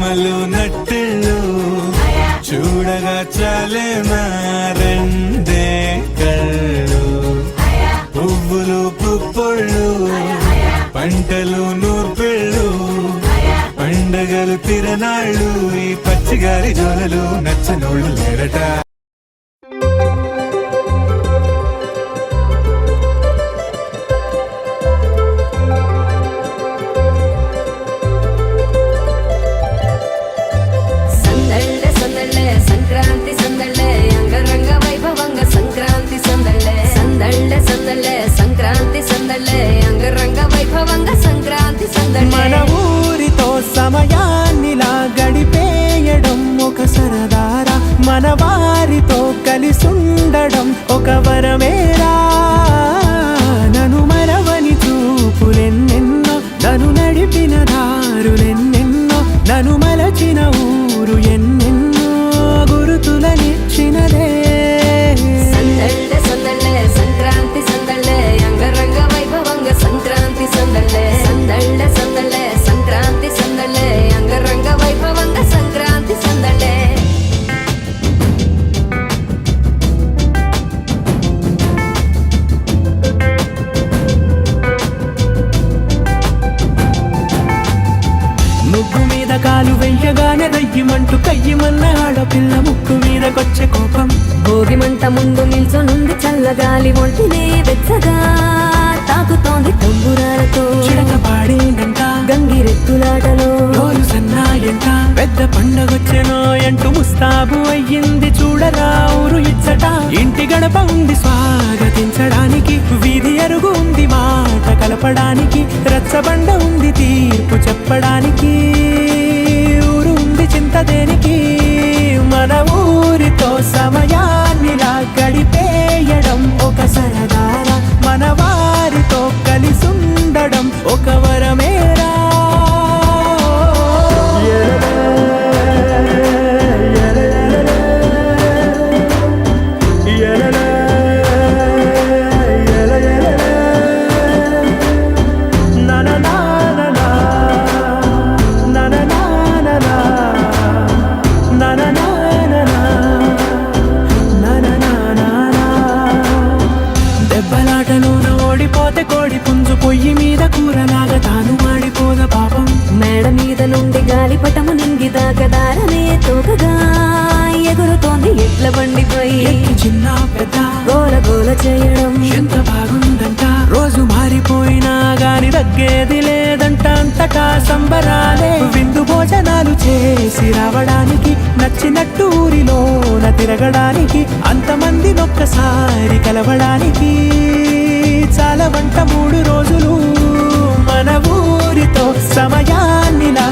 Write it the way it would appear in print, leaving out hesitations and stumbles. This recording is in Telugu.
కమ్మలు నట్టెళ్ళు చూడగా చాలే మారండే కళ్ళు పువ్వులు పుప్పొళ్ళు పంటలు నూర్పెళ్ళు పండగలు తిరనాళ్ళు ఈ పచ్చిగారి జోలలు నచ్చనోళ్ళు లేరట. సంక్రాంతి సందళ్ళే అంగరంగ వైభవంగా సంక్రాంతి సందళ్ళే సందళ్ళే సందళ్ళే సంక్రాంతి సందళ్ళే అంగరంగ వైభవంగా సంక్రాంతి సందళ్ళే. మన ఊరితో సమయాన్నిలా గడిపేయడం ఒక సరదారా, మన వారితో కలిసుండడం ఒక వరమేరా. నన్ను మరవని చూపులెన్నెన్నో, నన్ను నడిపిన దారులెన్నెన్నో, నన్ను మలచిన ఊరు ఎన్నెన్నో గురుతులనిచ్చినదే. సందళ్ళే సందళ్ళే సంక్రాంతి సందళ్ళే అంగరంగ వైభవంగా సంక్రాంతి సందళ్ళే సందళ్ళే సందళ్ళే సంక్రాంతి సందళ్ళే అంగరంగ వైభవంగా సంక్రాంతి సందళ్ళే. ముగ్గు మీద కాలు వెయ్యగానే రయ్యమంటూ కయ్యమన్న ఆడపిల్ల ముక్కు మీదకొచ్చే కోపం. భోగి మంట ముందు నిల్చొనుంది చల్లగాలి ఒంటినే వెచ్చగా తాకుతోంది తంబురాలతో చిడక పాడేండంట గంగిరెత్తులాటలో రోజు సన్నాయంట. పెద్ద పండగొచ్చెనో అంటూ ముస్తాబు అయ్యింది చూడరా ఊరు ఇచ్చట. ఇంటి గడప ఉంది స్వాగతించడానికి, వీధి అరుగు ఉంది మాట కలపడానికి, రచ్చబండ ఉంది తీర్పు చెప్పడానికి, ఊరు ఉంది చింత దేనికి. మన ఊరితో సమయాన్నిలా గడిపేయడం ఒక సరదారా, మన వారితో కలిసుండడం ఒక వరమేరా. దెబ్బలాటలోన ఓడిపోతే కోడి పుంజు పొయ్యి మీద కూరలాగా తాను మాడిపోద పాపం. మేడ మీద నుండి గాలిపటము నింగిదాకా దారనే తోకగా ఎగురుతోంది ఎట్ల బండిపై ఎక్కి చిన్న పెద్ద గోల గోల చేయడం ఎంత బాగుందంట. రోజు మారిపోయినా గాని తగ్గేది లేదంట, అంతటా సంబరాలే. విందు భోజనాలు చేసి రావడానికి, నచ్చినట్టు ఊరిలోన తిరగడానికి, అంతమంది ఒక్కసారి కలవడానికి చాలా వంట 3 రోజులు. మన ఊరితో సమయాన్నిలా